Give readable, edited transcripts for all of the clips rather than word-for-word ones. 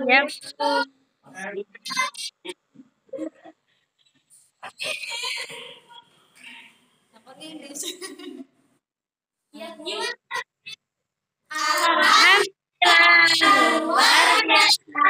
Yep. Alhamdulillah, luar biasa.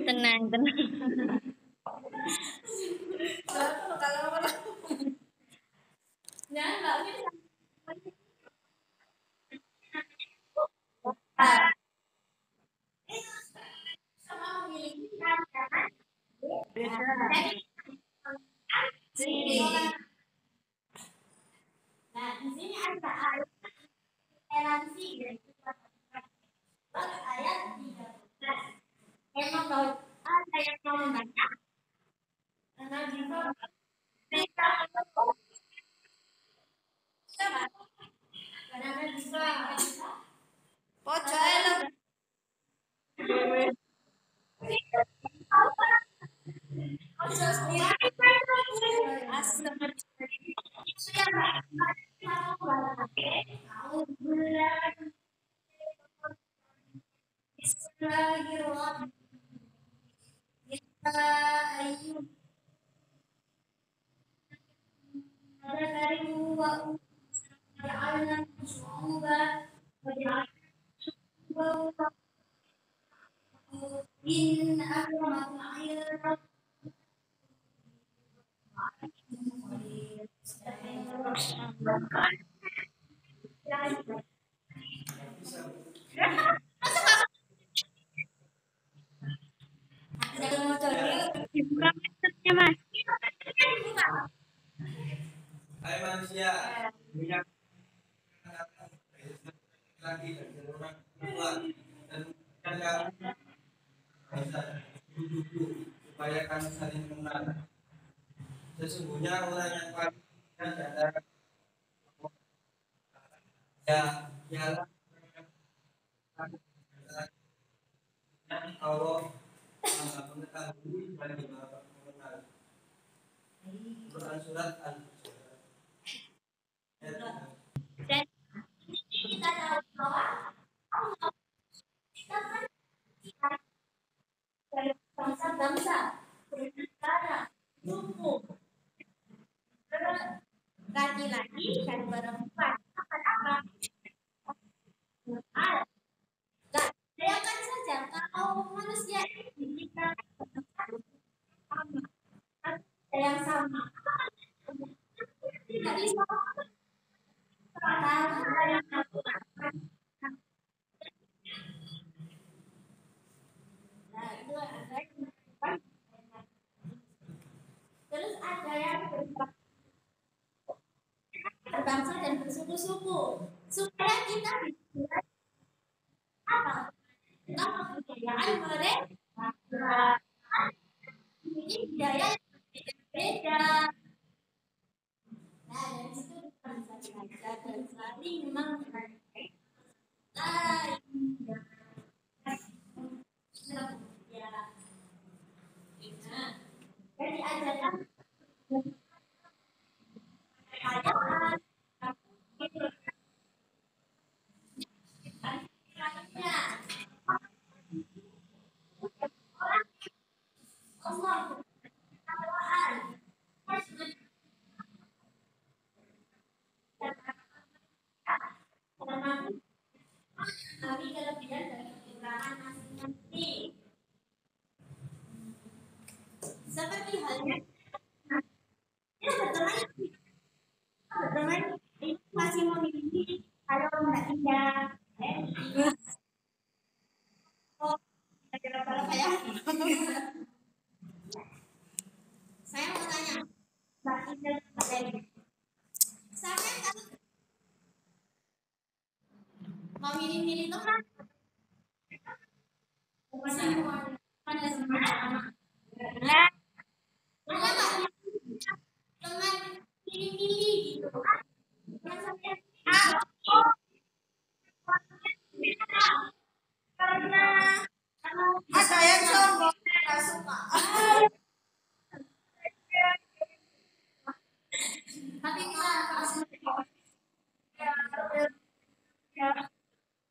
Tenang, tenang. Dibuka maksudnya, Mas. Hai manusia, minyak lagi dari orang tua dan kami supaya kami saling mengenal. Sesungguhnya orang yang paling adalah ialah Allah Maha Mengetahui dan Maha Mengenal. Quran surat Dan bangsa-bangsa bernegara suku laki-laki dan perempuan apa bayangkan saja kalau manusia ini diciptakan sama yang sama tidak bisa Nah, itu ada terus ada yang berbangsa dan bersuku-suku supaya kita bisa apa? Kebudayaan mereka ini budaya yang berbeda. Nah, dari situ kita bisa belajar dan saling menghargai. Ya, jadi ajarkan kekayaan, Allah, kami kelebihan dan kekurangan masing-masing. Seperti halnya ya berteman itu masih memiliki kalau Mbak Indah oh kalau saya mau tanya Mbak Indah saya kalau mau milih-milih teman masih mau ada teman teman pilih-pilih gitu karena ada yang sombong nggak suka tapi kita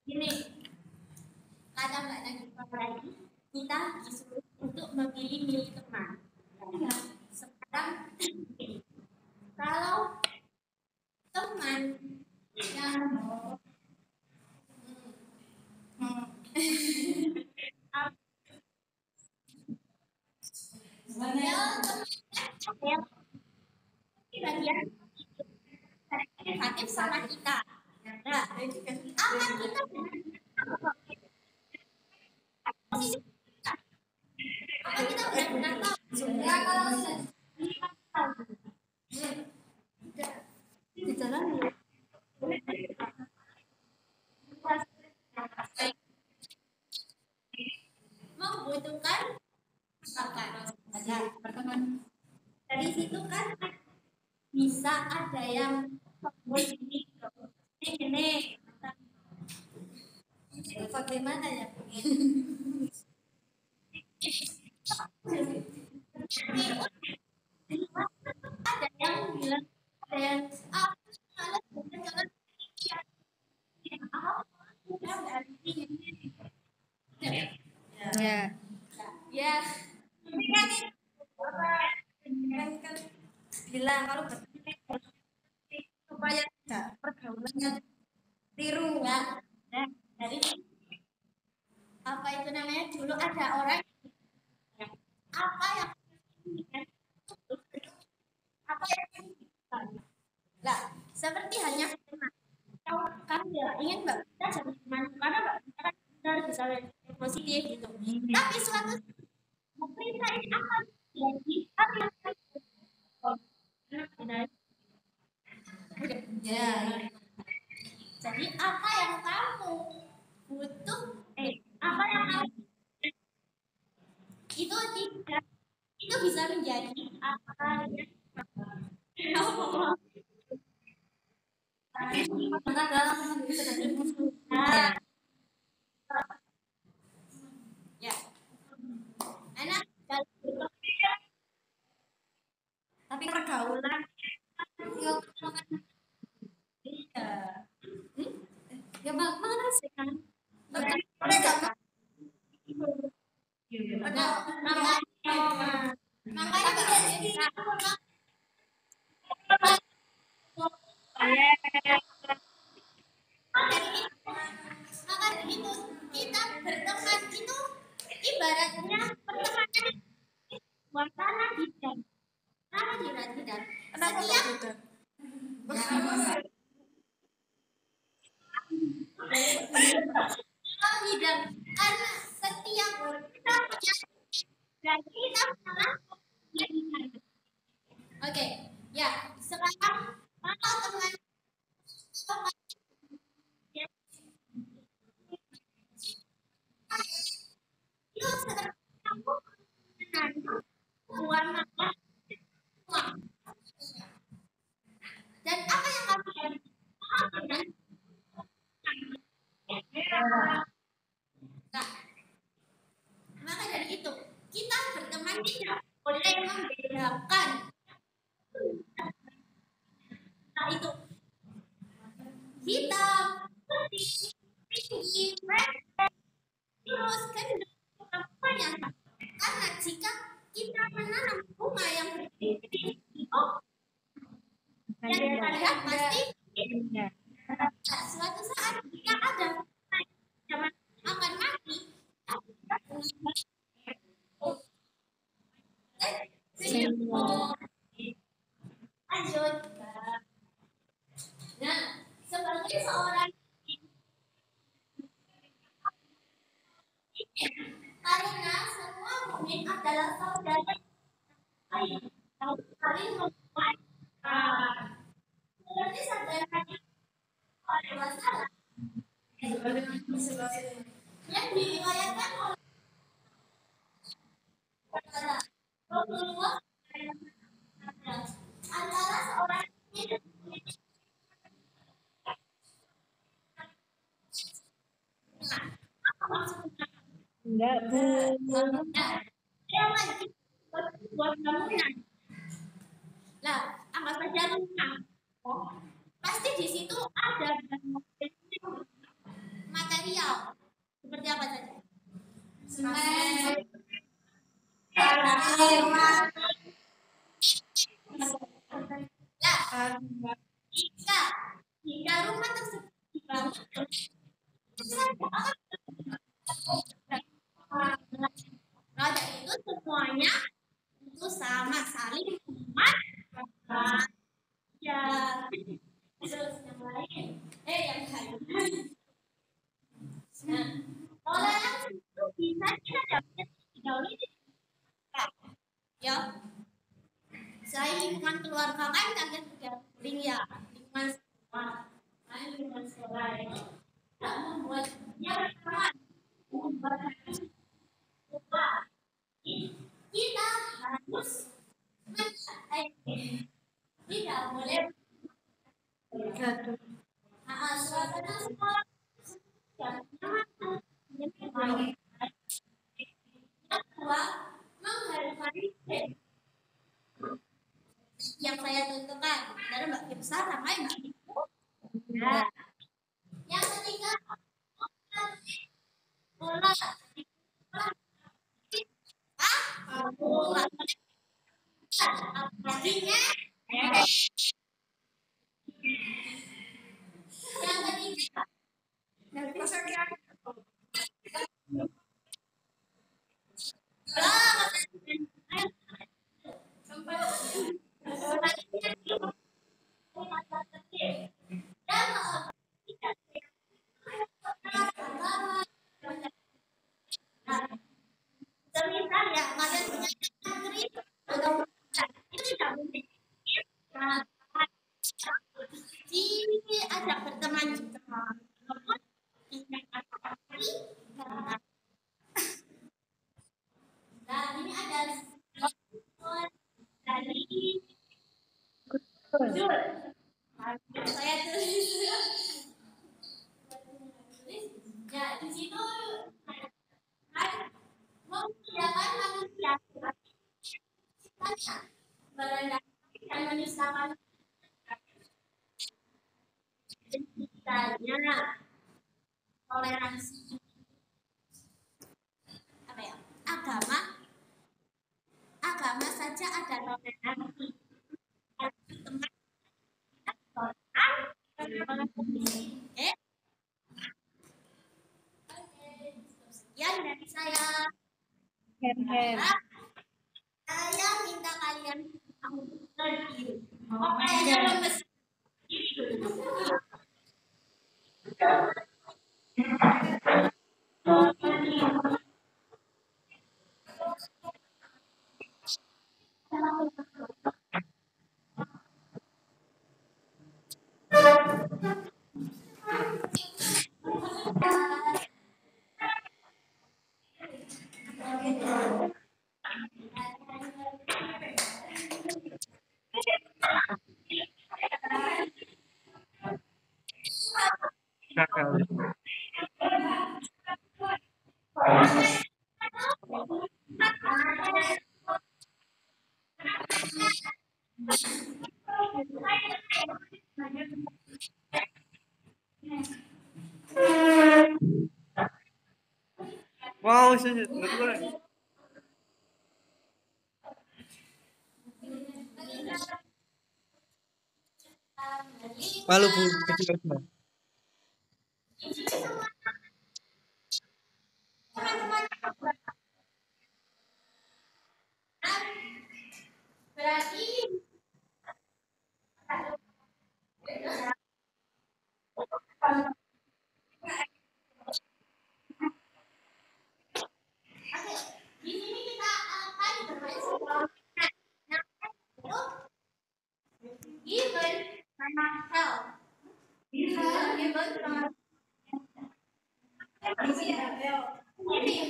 gini kata Mbak Nagita lagi kita disuruh untuk memilih teman sekarang kalau teman yang bagian negatif sama kita. Nah, apa kita apa kita benar-benar tahu? Ya kalau di jalan membutuhkan pertemuan dari situ kan bisa ada yang ini bagaimana ya ada yang bilang ada yang ya ya kan bilang kalau supaya pergaulannya tiru ya dari apa itu namanya dulu ada orang apa yang nah seperti hanya kalau kan ya ingin mbak kita jadi teman karena mbak kita kan benar bisa positif gitu tapi suatu perintah ini akan jadi apa ya jadi apa yang kamu butuh apa yang kamu itu tidak itu bisa menjadi apa ya enak tapi pergaulan ya mana sih kan mereka maka itu kita berteman itu ibaratnya pertemanan suasana hidup setiap bidang karena setiap kita punya dan kita salah oke ya sekarang kalau teman itu sekarang kamu warna dan apa yang kamu lakukan nah, maka dari itu kita berteman tidak boleh membedakan nah itu hitam putih tinggi pendek terus gendut apanya karena jika kita menanam bunga yang berbeda dan pada pasti suatu saat jika ada zaman akan mati lanjut nah sebagai seorang karena semua mukmin adalah saudara saling membuat seperti saudara ada masalah yang diriwayatkan oleh Rasulullah antara seorang enggak bu yang lagi buat bangunan lah anggap saja rumah pasti di situ ada material seperti apa saja semen jika rumah tersebut dibangun roda itu semuanya itu sama saling memanfaatkan ya terus yang lain yang lain nah toleransi itu bisa kita dapat dahulu ya selain lingkungan keluarga kan kalian juga sering ya lingkungan sekolah lingkungan sekolah itu tidak membuat yang kita harus tidak boleh suasana sekolah kedua menghargai yang saya tentukan dari Mbak Kimsa sampai Mbak Ibu yang ketiga bola apalagi yang ketiga semisal ya kalian punya negeri atau itu tidak mungkin diajak berteman juga nah ini ada dari saya tulis ya di situ memudahkan manusia berendam dan menyusahkan misalnya toleransi apa ya agama saja ada toleransi teman sekian dari saya saya minta kalian berdiri jangan Wow, sih, betul. Malu bu, kecil semua. Berarti di sini kita akan bermain sebuah itu given sama help. Given sama ini.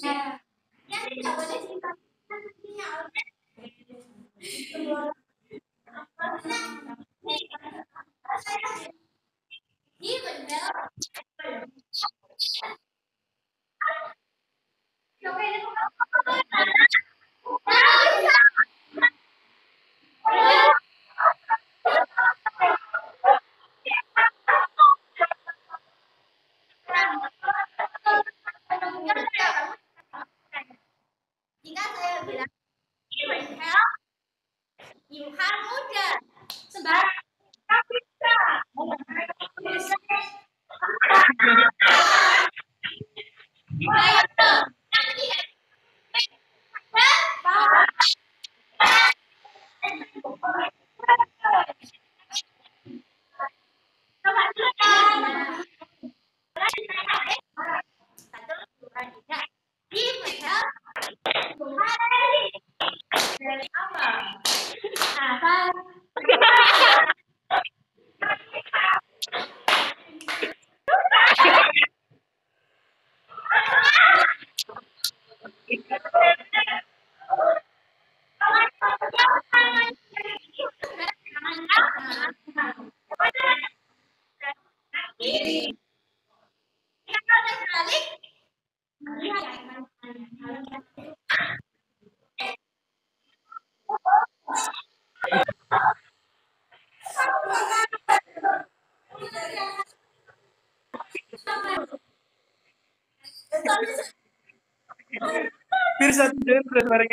Ya, jika saya bilang given help, you have mudah. Sebab bisa. Bir satu jam terus bareng.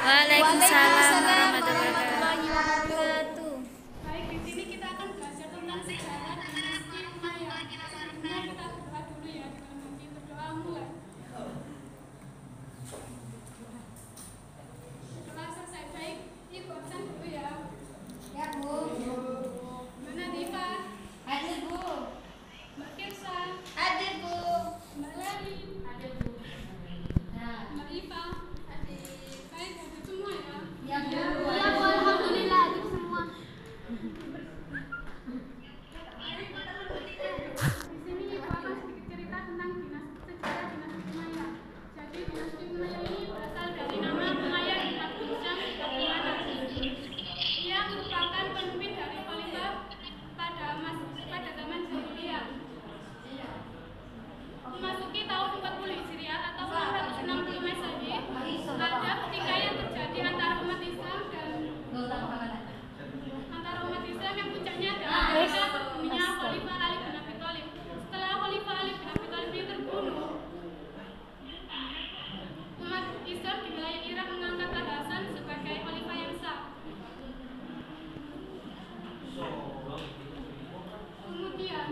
Waalaikumsalam warahmatullahi wabarakatuh. Baik, di sini kita akan belajar tentang sejarah dinasti Umayyah. Sebelumnya kita berdoa dulu ya, dengan hati berdoa mulai. Setelah selesai baik, ibu absen dulu ya. Ya, Bu. Mbak Nadifa, Hadir, Bu. Mbak Kirsa, Hadir, Bu. Mbak Leli, Hadir, Bu. Nah, Mbak Iva, baik, hadir semua ya. ya, Bu. Ya, Bu, alhamdulillah hadir semua. Di sini ibu akan sedikit cerita tentang sejarah dinasti Umayyah. Jadi dinasti Umayyah ini berasal dari nama Umayyah bin Abdul Syams Al-Qurashi. Ia merupakan pemimpin dari khalifah pada zaman jahiliyah. Memasuki tahun 40 Hijriah atau 660 Masehi, ada pertikaian terjadi antara umat Islam yang puncaknya adalah ketika terbunuhnya Khalifah Ali bin Abi Thalib. Setelah Khalifah Ali bin Abi Thalib ini terbunuh, umat Islam di wilayah Irak mengangkat Al-Hasan sebagai khalifah yang sah. Kemudian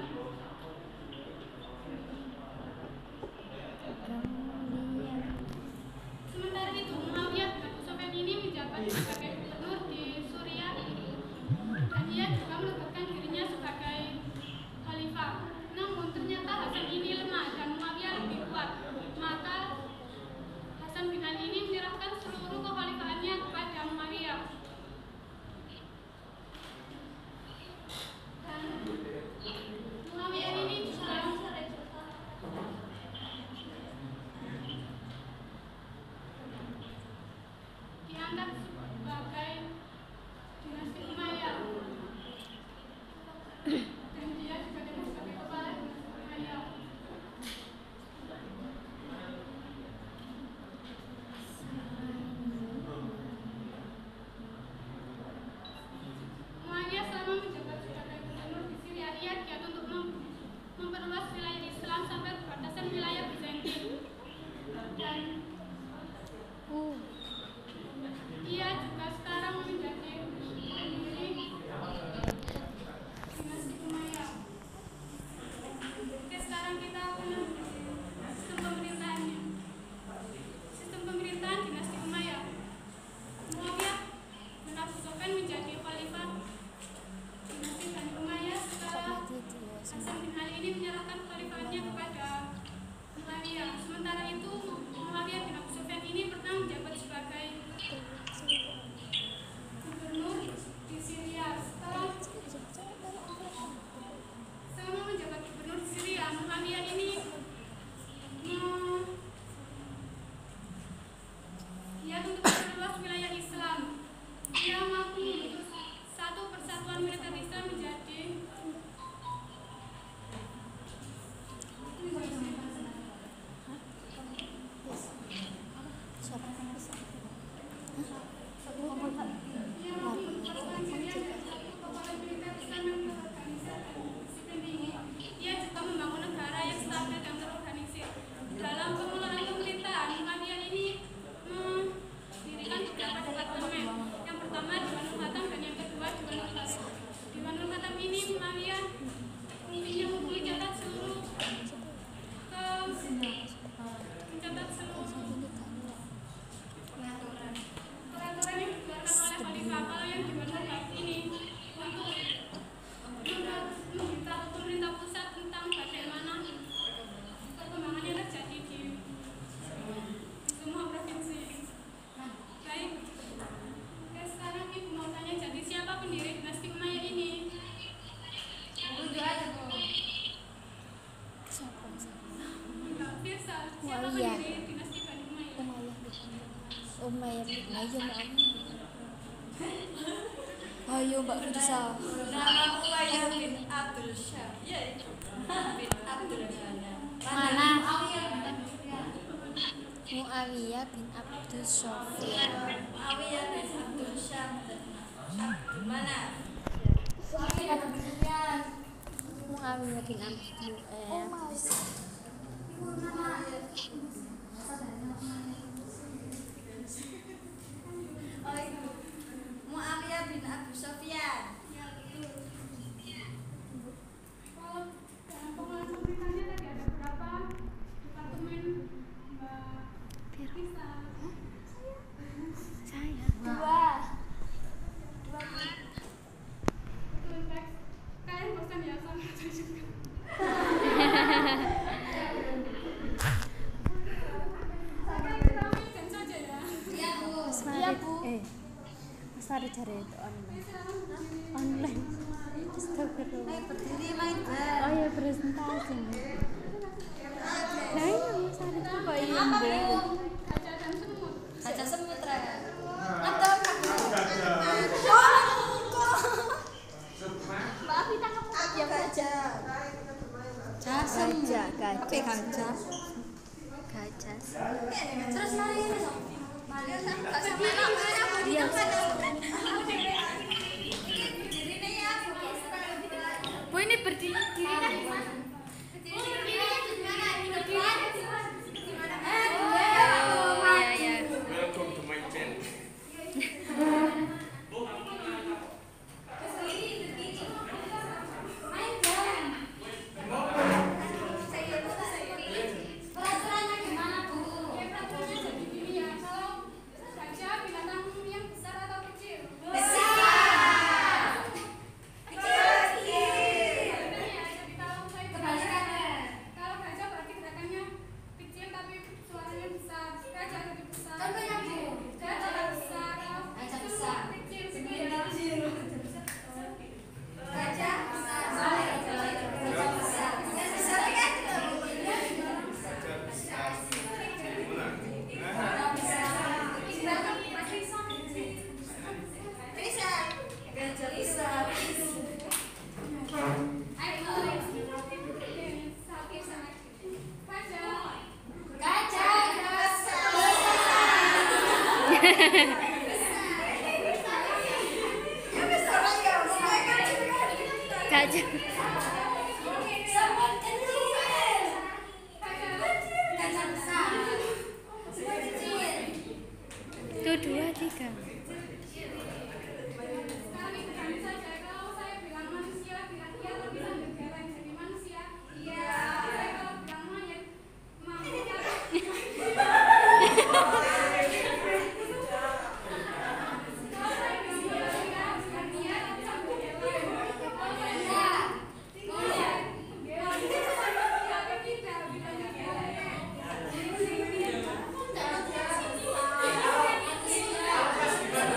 sementara itu Muawiyah bin Abu Sufyan ini menjabat sebagai gubernur di Suriah dan ia juga meletakkan dirinya sebagai khalifah. Namun ternyata Hasan ini lemah dan Muawiyah lebih kuat. Maka Hasan bin Ali ini menyerahkan seluruh kekhalifahannya kepada Muawiyah. Dan Muawiyah ini juga dianggap sebagai dinasti Umayyah dan dia juga dianggap sebagai kepala dinasti Umayyah. Umayyah selama menjabat sebagai gubernur di Syria, ia giat untuk memperluas wilayah Islam sampai perbatasan wilayah Bizantin. Dan ia juga sekarang Ia juga membangun negara yang stabil dan terorganisir. Dalam pengelolaan pemerintahan, Muawiyah ini mendirikan beberapa departemen. Yang pertama Dewan Ulhatam dan yang kedua Dewan Ulhatam. Dewan Ulhatam ini Muawiyah fungsinya mencatat seluruh peraturan yang dikeluarkan oleh Khalifah. Kalau yang Dewan Ulhatam ini untuk memberitahu pemerintah pusat tentang bagaimana perkembangannya terjadi di semua provinsi. Baik, sekarang Ibu mau tanya, jadi siapa pendiri dinasti Umayyah ini? Mbak Firsa, siapa pendiri dinasti Bani Umayyah? Umayyah bin ayo Mbak Firsa. Nama Umayyah bin Abdul Syah. Iya. Bin Abdul Syah. Mana? Muawiyah bin Abdul Sofyan. Muawiyah bin Abdul Syah. Mana? Muawiyah bin Abdul Muawiyah bin Abu Sufyan. Kalau dalam pengelolaan pemerintahnya tadi ada berapa departemen, Mbak Firsa? Saya. Betul, Pak. Kalian bosan ya sama saya juga. Oke, kita mainkan saja ya. Iya, Bu. Iya Bu. Mas Farid cari itu online. Astagfirullah. Berdiri main bar. Oh ya presentasi. Nah ini Mas Farid kok iya Bu. Kaca dan semut. Kaca semut ra. Atau Mbak Afi tangkap ya gajah. Gajah. Apa gajah? Gajah. Terus mari ini dong. Mari sama Iya. Dirine ya. Bu ini berdiri dirinya di mana? Dirinya di mana? Di depan. Iya. Welcome to my channel. Peraturannya gimana, Bu? Ya, peraturannya jadi gini ya. Kalau gajah binatang yang besar atau kecil? Besar. Kecil. Ya, jadi kalau saya Kebalikannya. kalau gajah berarti gerakannya kecil tapi suaranya besar. Gajah jadi besar. Contohnya, Bu. Gajah besar. Gajah besar. Kecil gitu ya. Gajah besar. Gajah besar. Besar kan? Gajah besar. Gajah Gajah. Semut kecil. Gajah besar. Semut kecil. Tuh 2, 3. Sekarang ikutan saja. Kalau saya bilang manusia, kira-kira lebih lanjut kalian jadi manusia. Iya. Saya kalau bilang monyet, mau. Gajah.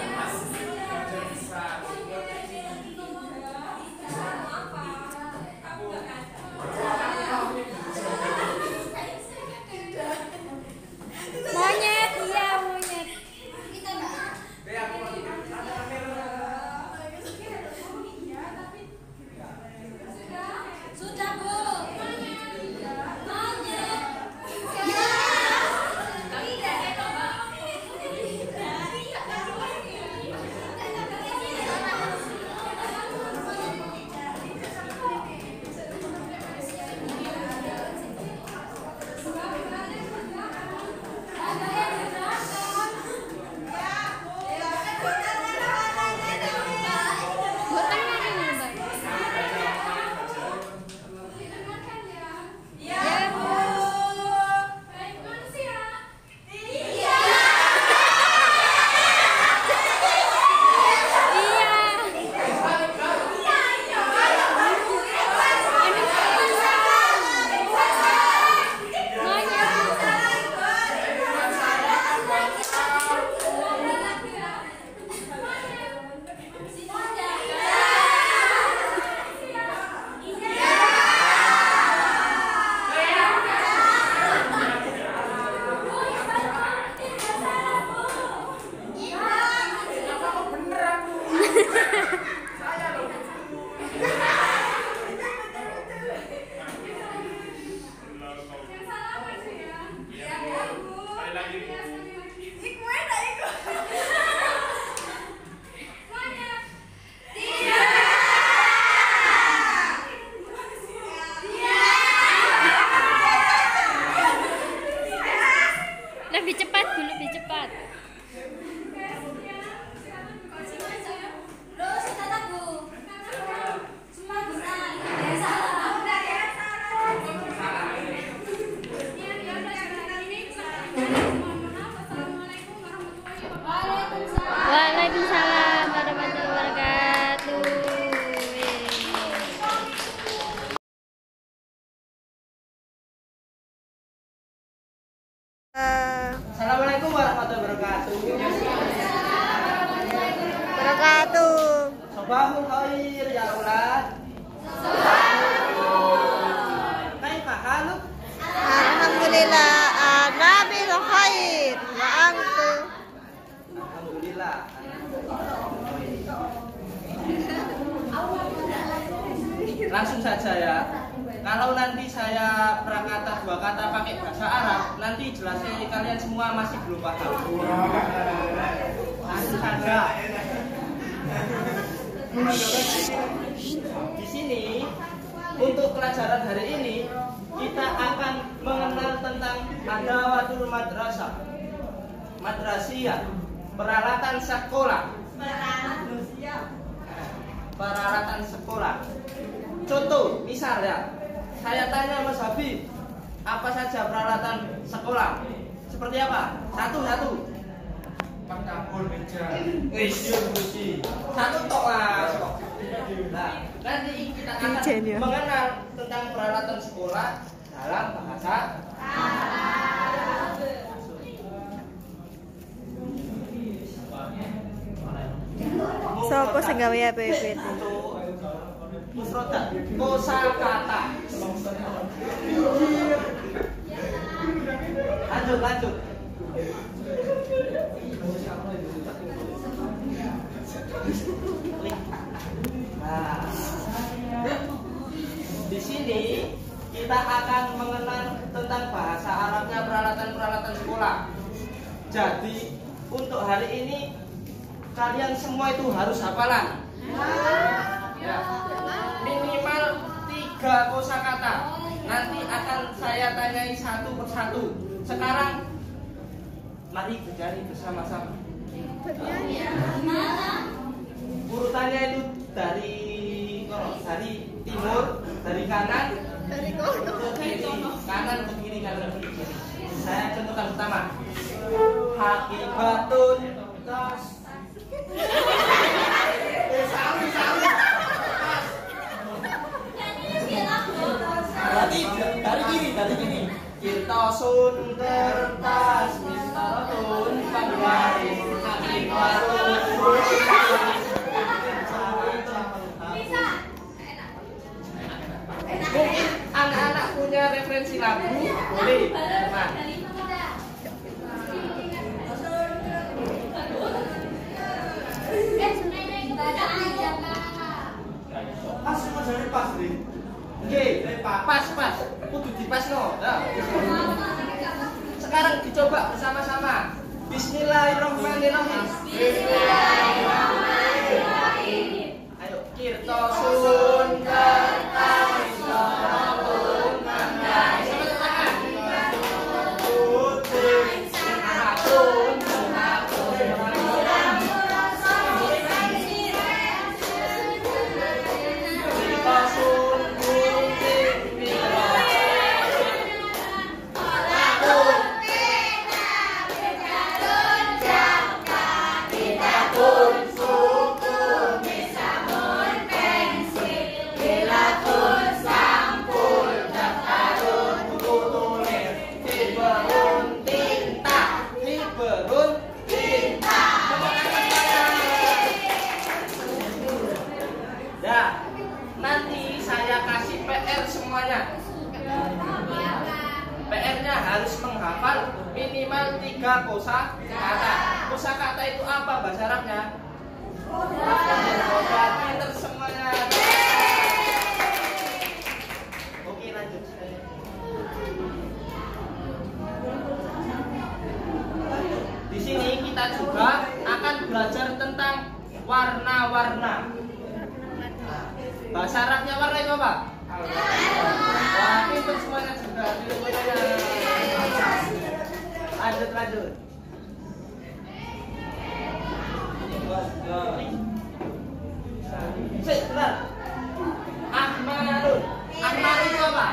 wabarakatuh. Sabahul khair ya aulad. Kaifa haluk? Alhamdulillah, ana bil khair. Wa antum? Alhamdulillah. Langsung saja ya. Kalau nanti saya berkata dua kata pakai bahasa Arab, nanti jelasnya kalian semua masih belum paham. Langsung saja. Di sini untuk pelajaran hari ini kita akan mengenal tentang adawatul madrasah, madrasiyah, peralatan sekolah. Peralatan sekolah. Contoh, misalnya saya tanya Mas Habib, apa saja peralatan sekolah? Seperti apa? Satu. Pencampur meja. Kursi. Satu tok Mas. Nah, nanti kita akan mengenal tentang peralatan sekolah dalam bahasa Arab. Sopo sing gawe PPT? Musroda, kosakata. Lanjut. Nah, di sini kita akan mengenal tentang bahasa Arabnya peralatan sekolah. Jadi untuk hari ini kalian semua itu harus hafalan. Ya. Minimal 3 kosakata. Nanti akan saya tanyai satu persatu. Sekarang mari berdiri bersama-sama. Urutannya itu dari timur, dari kanan ke kiri, kanan ke kiri. Saya contohkan pertama. Hakibatun tas. Berarti dari kiri. Kirtasun kertas, mistaratun panggaris, hakibatun. Mungkin anak-anak punya referensi lagu, boleh. Teman. Pas, Oke, pas. Kudu dipasno. Nah. Sekarang dicoba bersama-sama. Bismillahirrahmanirrahim. Ayo, kirtosun kertas mistaratun panggaris. Nanti saya kasih PR semuanya. PR-nya harus menghafal minimal 3 kosakata. Kosakata itu apa bahasa Arabnya? Pinter semuanya. Oke, lanjut. Di sini kita juga akan belajar tentang warna-warna. Bahasa Arabnya warna itu apa? Wah, pintar semuanya juga. Lanjut. Benar. Ahmarun itu apa?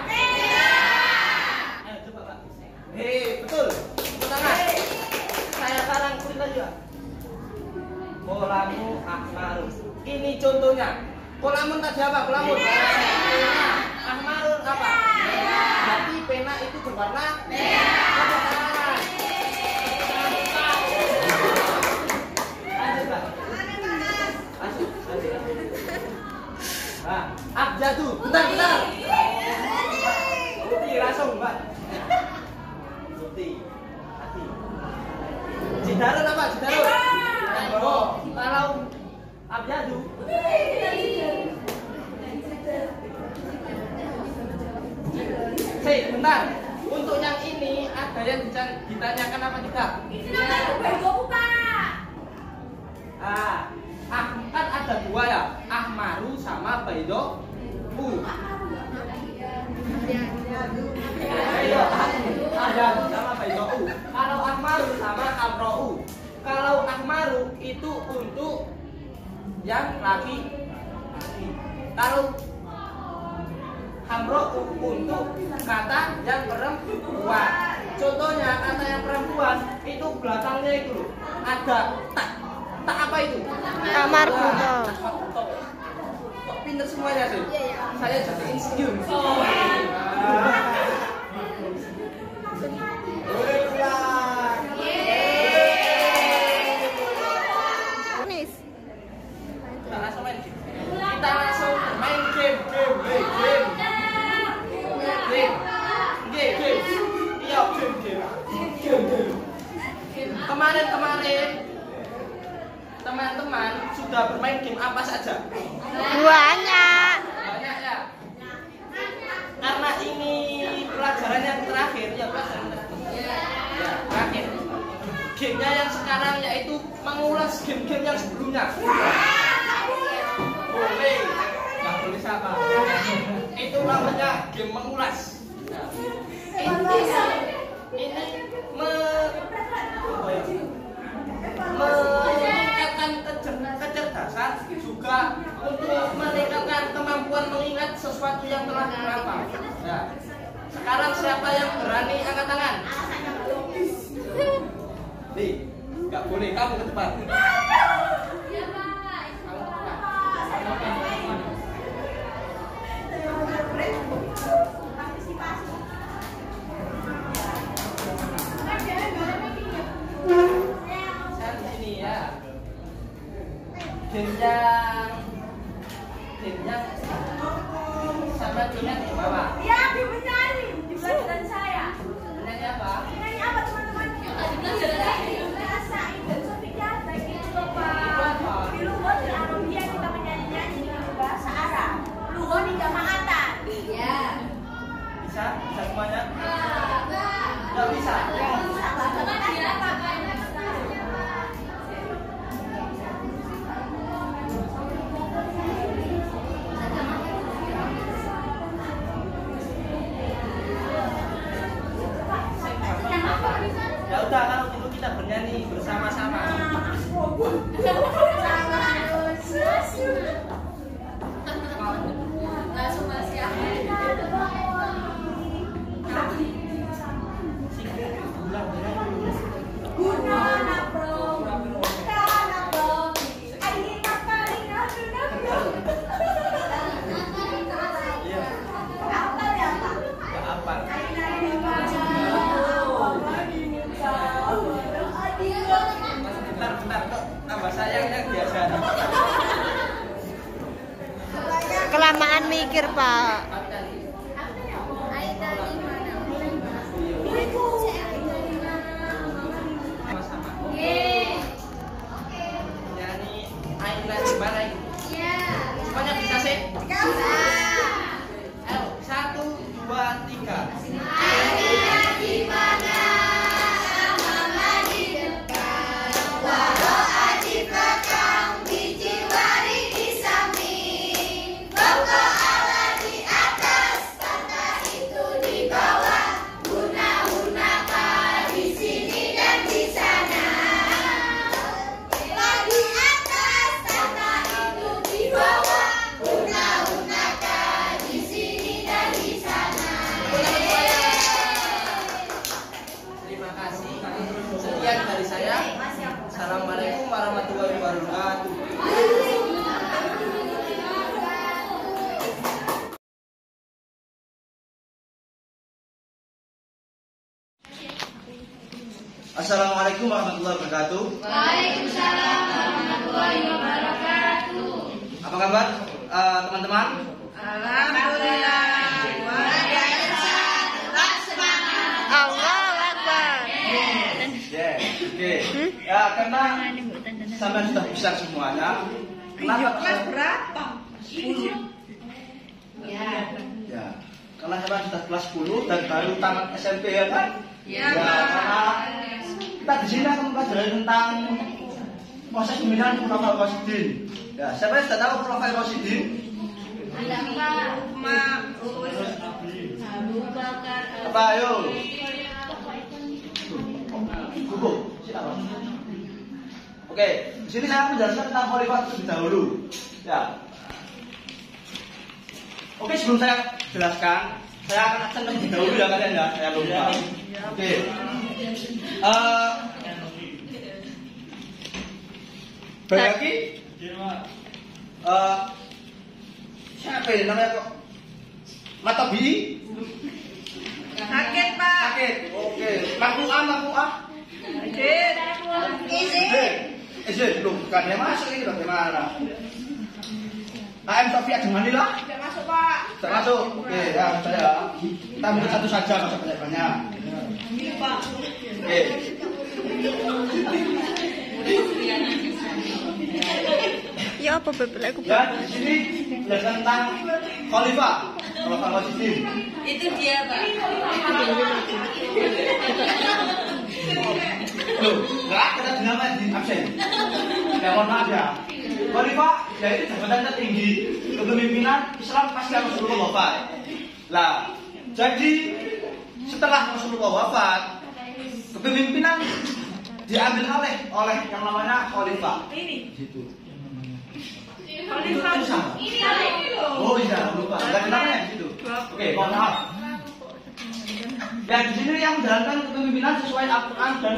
Ayo coba Pak. Betul. Tepuk tangan. Saya sekarang kulit aja. Kolamu ahmarun. Ini contohnya. Kolamun tadi apa? Kolamun. Ahmarun apa? Berarti pena itu berwarna merah. Lanjut Pak. Jidarun apa? Jidarun. Oh, kalau abyadu. Bentar. Untuk yang ini ada yang ditanyakan apa tidak? Kan ada dua ya, ahmaru sama baido ada sama baido. Kalau ahmaru sama amrou. Kalau ahmaru itu untuk yang laki. Kalau amrou untuk kata yang perempuan. Contohnya kata yang perempuan itu belakangnya itu ada tak apa itu? Tak marbuto. Kok pinter semuanya sih? Saya jadi insecure. Kita langsung main game. Kemarin teman-teman sudah bermain game apa saja? Banyak Ya. Karena ini pelajaran yang terakhir, ya pelajaran terakhir. Gamenya yang sekarang yaitu mengulas game-game yang sebelumnya. Boleh, nggak boleh sama. Itu namanya game mengulas. Ini meningkatkan kecerdasan juga untuk meningkatkan kemampuan mengingat sesuatu yang telah dihafal. Nah, sekarang siapa yang berani angkat tangan? Nih, nggak boleh, kamu ke depan. Game yang sama ingat di bawah. Ya, dibenarin di pelajaran saya. Nanya apa? Nanya apa teman-teman? Yang tadi pelajaran rasain dan sofia baik itu Pak. Di luar di Arabia kita menyanyi-nyanyi dengan bahasa Arab. Luar di jamaatan. Iya. Bisa semuanya? Nggak bisa. Ya udah, kalau gitu kita bernyanyi bersama-sama. kelamaan mikir, Pak. Semuanya bisa sih? Ayo, 1, 2, 3. Sekian dari saya. Assalamualaikum warahmatullahi wabarakatuh. Assalamualaikum warahmatullahi wabarakatuh. Waalaikumsalam warahmatullahi wabarakatuh. Apa kabar teman-teman? Alhamdulillah. Allahu Akbar. Oke. Ya, karena sampai sudah besar semuanya. Kenapa? Kelas berapa? 10. Ya, karena sampai sudah kelas 10 dan baru tamat SMP ya kan? Ya, Karena kita di sini akan mempelajari tentang proses pembinaan profil Rosidin. Ya, siapa yang sudah tahu profil Rosidin? Apa ayo? Buku. Oke, di sini saya menjelaskan tentang khalifah terlebih dahulu. Ya. Oke, sebelum saya jelaskan, saya akan aksen terlebih dahulu ya kalian ya, saya lupa. Oke. Balik lagi. Siapa ini namanya kok? Matabi? Sakit, Pak. Sakit. Oke. Makluah. Izin, loh, bukan yang masuk ini bagaimana? AM Sofia Jumanila? Tidak masuk, Pak. Tidak masuk? Oke, ya saya. Kita ambil satu saja, masa banyak-banyak. Ini, Pak. Oke. Ya apa bebel aku. Ya, di sini belajar tentang khalifah Rosidin. Itu dia, Pak. Loh, enggak ada nama di absen. Ya, mohon maaf ya. Khalifah yaitu jabatan tertinggi kepemimpinan Islam pasca Rasulullah wafat. Lah, jadi setelah Rasulullah wafat, kepemimpinan diambil oleh yang namanya khalifah. Ini. Gitu. Khalifah. Ini loh. Oh iya, lupa. Enggak namanya gitu. Oke, mohon maaf. Dan di sini yang menjalankan kepemimpinan sesuai Al-Quran dan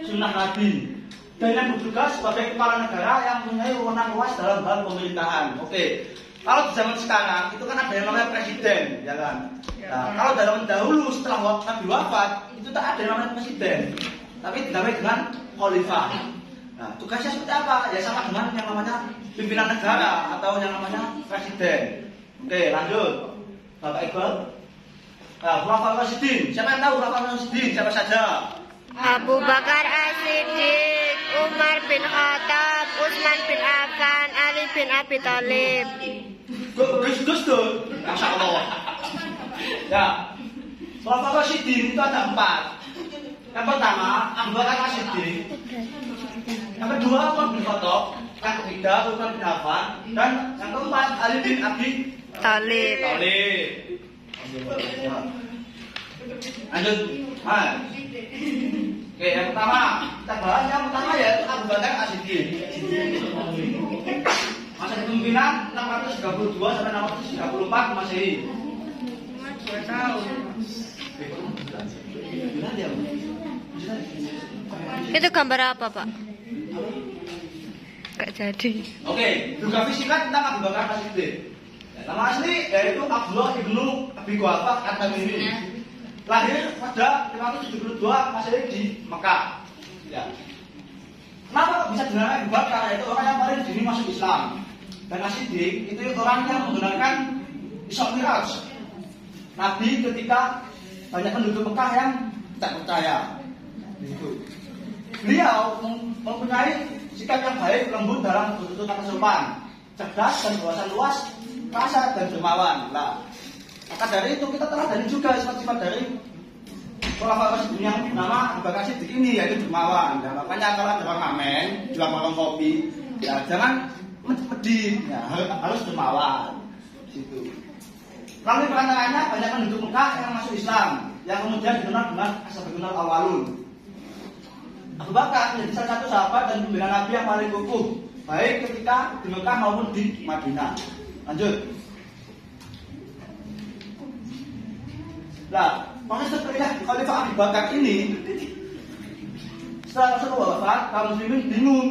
Sunnah Nabi. Dan yang bertugas sebagai kepala negara yang mempunyai wewenang luas dalam hal pemerintahan. Oke. Kalau di zaman sekarang itu kan ada yang namanya presiden, ya kan? Nah, kalau dalam dahulu setelah Nabi wafat itu tak ada yang namanya presiden, tapi dinamai dengan khalifah. Nah, tugasnya seperti apa? Ya sama dengan yang namanya pimpinan negara atau yang namanya presiden. Oke, lanjut. Bapak Iqbal. Nah, Khulafaur Rasyidin. Siapa yang tahu Khulafaur Rasyidin? Siapa saja? Abu Bakar As-Siddiq, Umar bin Khattab, Utsman bin Affan, Ali bin Abi Thalib. Gus tuh. Masya Allah. Ya. Khulafaur Rasyidin itu ada 4. Yang pertama, Abu Bakar As-Siddiq. Yang kedua, Umar bin Khattab. Yang ketiga, Utsman bin Affan. Dan yang keempat, Ali bin Abi Thalib. Lanjut. Oke, yang pertama kita bahas yang pertama yaitu Abu Bakar As-Siddiq. Masa kepemimpinan 632 sampai 634 Masehi. 2 tahun. Itu gambar apa, Pak? Gak jadi. Oke, biografi singkat tentang Abu Bakar As-Siddiq. Nama asli yaitu Abdullah ibnu Abi Quhafah At-Tamimi. Lahir pada 572 Masehi di Mekah. Ya. Kenapa kok bisa dinamai Abu Bakar? Itu orang yang paling dini masuk Islam. Dan As-Siddiq itu orang yang menggunakan Isra Mi'raj. Nabi ketika banyak penduduk Mekah yang tidak percaya. Gitu. Beliau mempunyai sikap yang baik, lembut dalam bertutur kata sopan, cerdas dan wawasan luas, rasa dan dermawan. Nah, maka dari itu kita telah dari juga sifat-sifat dari Khulafaur Rasyidin yang bernama Abu Bakar Siddiq ini, yaitu dermawan. Ya, makanya kalau ada orang ngamen, jual warung kopi, ya jangan medit, ya, harus dermawan. Situ. Lalu perantaranya banyak penduduk Mekah yang masuk Islam, yang kemudian dikenal dengan As-Sabiqunal Awwalun. Abu Bakar menjadi salah satu sahabat dan pembela Nabi yang paling kukuh, baik ketika di Mekah maupun di Madinah. Lanjut. Nah, proses terpilih Khalifah Abu Bakar ini setelah Rasulullah wafat, kaum muslimin bingung.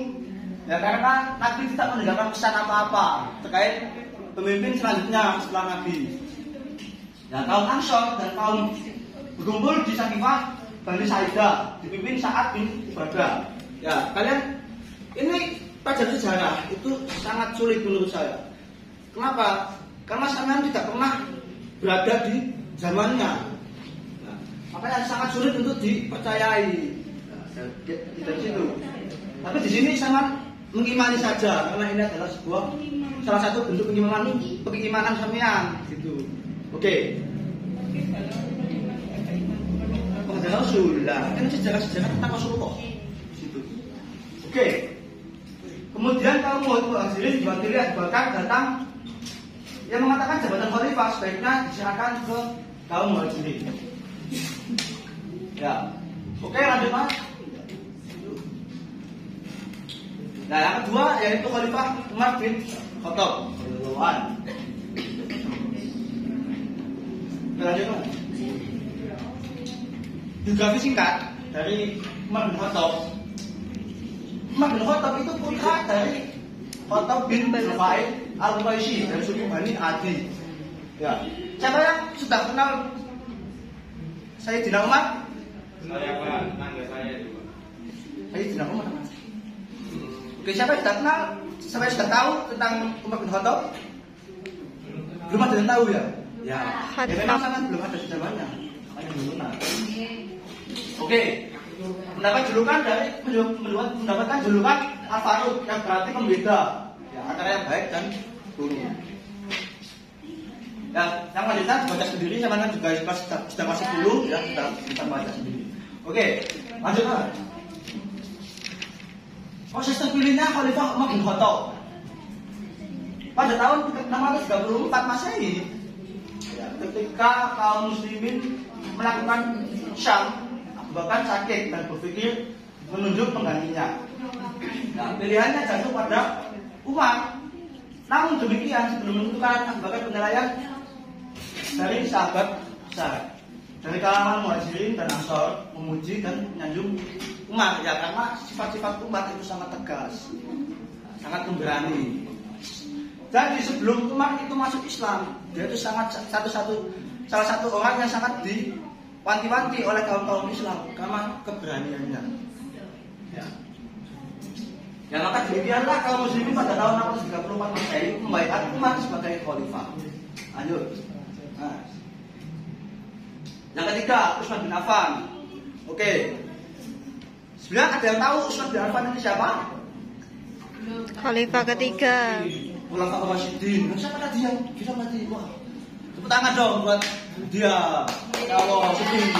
Ya karena Nabi tidak meninggalkan pesan apa-apa terkait pemimpin selanjutnya setelah Nabi. Ya, kaum Ansor dan kaum berkumpul di Saqifah Bani Sa'idah dipimpin Sa'ad bin Ubadah. Ya, kalian ini pelajaran sejarah itu sangat sulit menurut saya. Kenapa? Karena kalian tidak pernah berada di zamannya. Nah, makanya sangat sulit untuk dipercayai. Nah, dari situ. Tapi di sini sangat mengimani saja karena ini adalah salah satu bentuk pengimanan sampean gitu. Oke. Pengajaran Rasul lah, kan sejarah-sejarah tentang Rasulullah. Situ. Oke. Kemudian kaum Muhajirin diwakili Abu Bakar datang yang mengatakan jabatan khalifah sebaiknya diserahkan ke kaum Muhajirin. Ya. Oke, lanjut Mas. Nah, yang kedua yaitu Khalifah Umar bin Khattab. Lanjut Mas. Biografi singkat dari Umar bin Khattab. Umar bin Khattab itu putra dari Khattab bin Nufail al-Quraisy dari suku Bani Adi. Ya. Siapa yang sudah kenal Sayyidina Umar? Saya Pak, tangga saya juga. Sayyidina Umar. Oke, siapa yang sudah kenal? Siapa yang sudah tahu tentang Umar bin Khattab? Belum ada yang tahu ya? Ya. Ya memang sangat belum ada sejarahnya. Makanya belum kenal. Oke. Mendapatkan julukan Al-Faruq yang berarti pembeda ya, antara yang baik dan buruk. Ya, yang lanjutan baca sendiri, sama kan juga sudah masih dulu ya, kita baca sendiri. Oke, lanjut lah. Proses terpilihnya Khalifah Umar bin Khattab pada tahun 634 Masehi, ya, ketika kaum muslimin melakukan Syam, Abu Bakar sakit dan berpikir menunjuk penggantinya. Nah, pilihannya jatuh pada Umar. Namun demikian sebelum menentukan, Abu Bakar penilaian dari sahabat besar dari kalangan Muhajirin dan Ansor memuji dan menyanjung Umar ya, karena sifat-sifat Umar itu sangat tegas, sangat pemberani. Jadi sebelum Umar itu masuk Islam, dia itu sangat salah satu orang yang sangat diwanti-wanti oleh kaum Islam karena keberaniannya. Ya. Ya, maka demikianlah kaum muslimin pada tahun 634 Masehi membaiat Umar sebagai khalifah. Lanjut. Nah. Yang ketiga, Utsman bin Affan. Oke. Sebenarnya ada yang tahu Utsman bin Affan ini siapa? Khalifah ketiga. Khulafaur Rasyidin. Siapa tadi yang bilang tadi? Wah. Tepuk tangan dong buat dia. Ya Allah, sedih.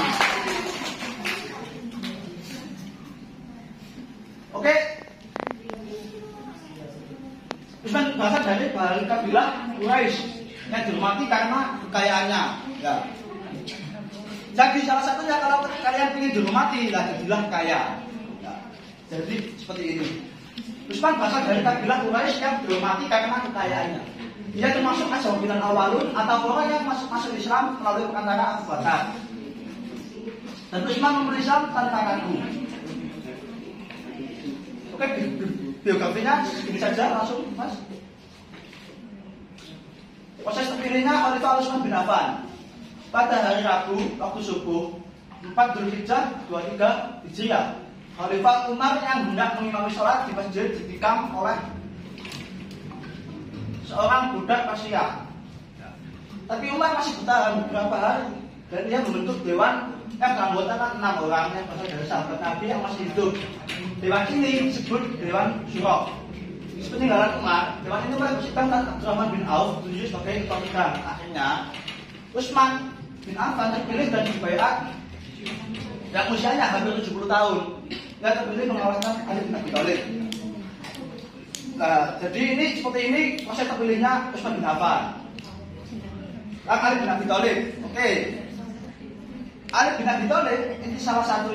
Oke. Utsman berasal dari kabilah Quraisy yang dihormati karena kekayaannya. Ya. Jadi salah satunya kalau kalian ingin dihormati, lah jadilah kaya. Ya. Jadi seperti ini. Utsman berasal dari kabilah Quraisy yang dihormati karena kekayaannya. Dia termasuk as-sabiqun awwalun atau orang yang masuk Islam melalui perantara Abu Bakar. Dan Utsman memeluk Islam tanpa ragu. Oke, biografinya ini saja langsung, Mas. Proses terpilihnya Khalifah Utsman bin Affan pada hari Rabu waktu subuh 4 Dzulhijjah 23 Hijriah. Khalifah Umar yang hendak mengimami sholat di masjid ditikam oleh seorang budak Persia. Tapi Umar masih bertahan beberapa hari dan dia membentuk dewan yang beranggotakan 6 orang yang berasal dari sahabat Nabi yang masih hidup. Dewan ini disebut Dewan Syuro. Sepeninggalan Umar, dewan ini mulai bersihkan Abdurrahman bin Auf dituju sebagai ketua bidang. Akhirnya Utsman bin Affan terpilih dan dibaiat yang usianya hampir 70 tahun. Dia terpilih mengalahkan Ali bin Abi Thalib. Nah, jadi ini seperti ini proses terpilihnya Utsman bin Affan. Ali bin Abi Thalib. Oke. Ali bin Abi Thalib ini salah satu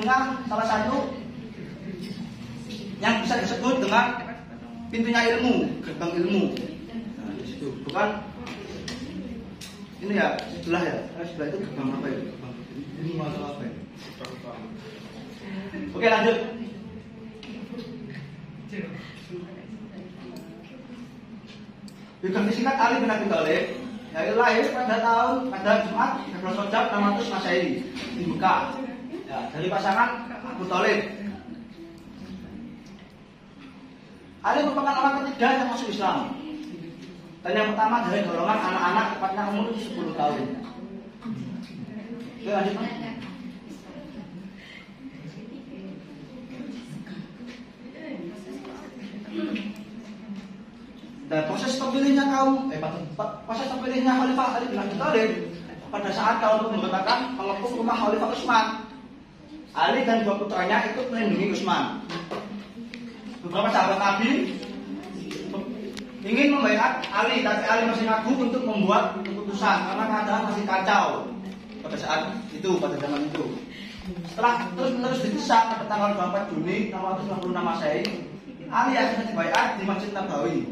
yang bisa disebut dengan pintunya ilmu, gerbang ilmu. Nah, di situ bukan ini ya, sebelah ya. Sebelah itu gerbang apa ya? Gerbang ilmu atau apa ya? Oke, lanjut. Biografi singkat Ali bin Abi Thalib, yaitu lahir pada Jumat 11 Rajab 600 Masehi di Mekah. Ya, dari pasangan Abu Thalib. Ali merupakan orang ketiga yang masuk Islam dan yang pertama dari golongan anak-anak tepatnya umur 10 tahun. Oke, lanjut. Dan proses terpilihnya Khalifah Ali bin Abi Thalib pada saat kaum pemberontakan mengepung rumah Khalifah Utsman. Ali dan dua putranya ikut melindungi Utsman. Beberapa sahabat Nabi ingin membaiat Ali, tapi Ali masih ragu untuk membuat keputusan karena keadaan masih kacau pada saat itu, pada zaman itu. Setelah terus didesak pada tanggal 24 Juni 696 Masehi, Ali akhirnya dibaiat di Masjid Nabawi.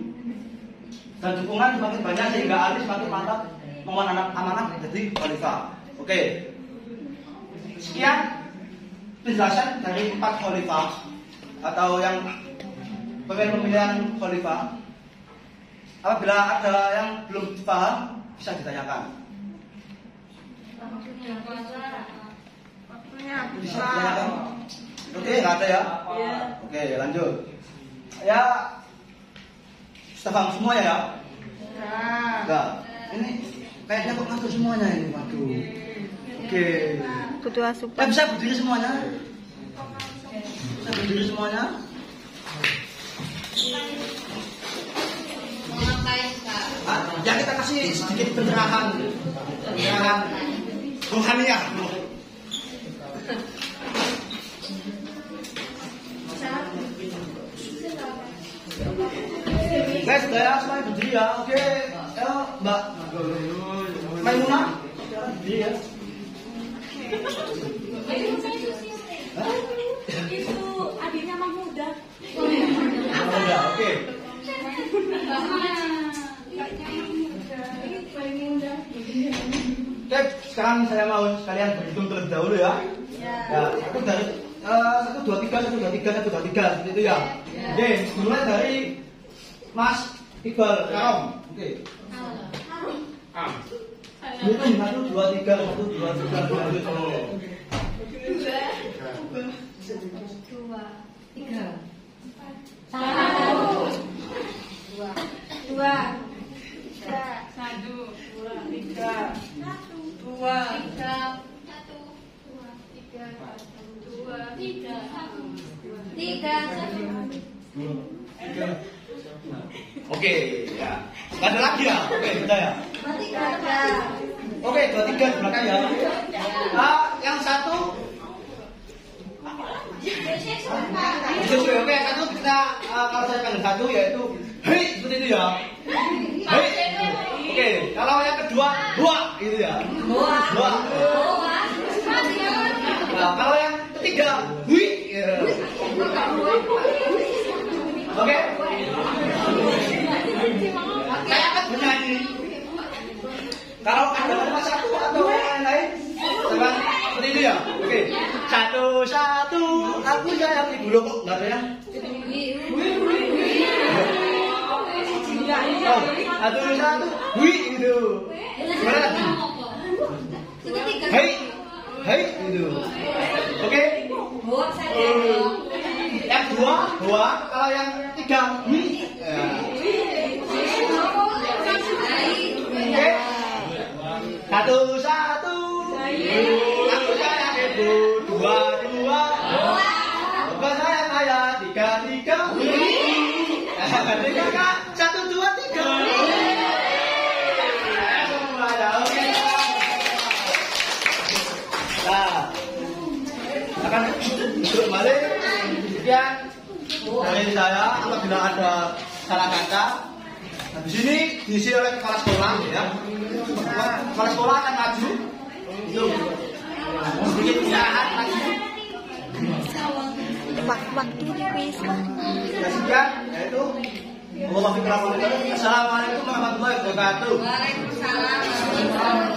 Dan dukungan semakin banyak sehingga Ali semakin mantap mohon amanah menjadi khalifah. Oke. Sekian penjelasan dari 4 khalifah atau yang pemilihan khalifah. Apabila ada yang belum paham bisa ditanyakan. Bisa ditanyakan? Oke, nggak ada ya? Oke, lanjut. Ya, sudah paham semuanya ya? Enggak. Ini kayaknya kok ngatur semuanya ini, waduh. Oke. Butuh asupan. Bisa berdiri semuanya? Bisa berdiri semuanya? Ya kita kasih sedikit pencerahan rohaniah. Guys, saya semuanya berdiri ya. Oke, Mbak Maimunah, berdiri ya. Itu adiknya Mahmuda. Mahmuda, oke. Oke, sekarang saya mau sekalian berhitung terlebih dahulu ya. Ya, aku dari 1, 2, 3, 1, 2, 3, 1, 2, 3 seperti itu ya. Oke, mulai dari Mas Iqbal Karom. Oke. Itu 1, 2, 3, 1, 2, 3, 2, 3. Oke, ya. Gak ada lagi ya? Oke, sudah ya. Oke, 2, 3 di belakang ya. Yang satu. Oke, satu kita kalau saya panggil satu yaitu hei seperti itu ya. Hei. Oke, kalau yang kedua dua gitu ya. Dua. Nah, kalau yang ketiga hui. Oke. Saya akan bernyanyi. Kalau ada kalimat satu atau yang lain, teman seperti itu ya. Oke. Satu, aku sayang ibu lo kok nggak ada ya? Satu, hui itu. Gimana lagi? Hai itu. Oke. Yang dua. Kalau yang tiga, hui. Oke. Satu. Aku sayang ibu. Dua. Bukan saya. Tiga. Tiga. 1, 2, 3. Nah, akan duduk balik. Sekian dari saya. Apabila ada salah kata, di sini diisi oleh kepala sekolah ya. Kepala sekolah akan maju. Itu sedikit istirahat lagi. Waktu kuis lah. Sekian, yaitu Assalamualaikum warahmatullahi wabarakatuh. Waalaikumsalam.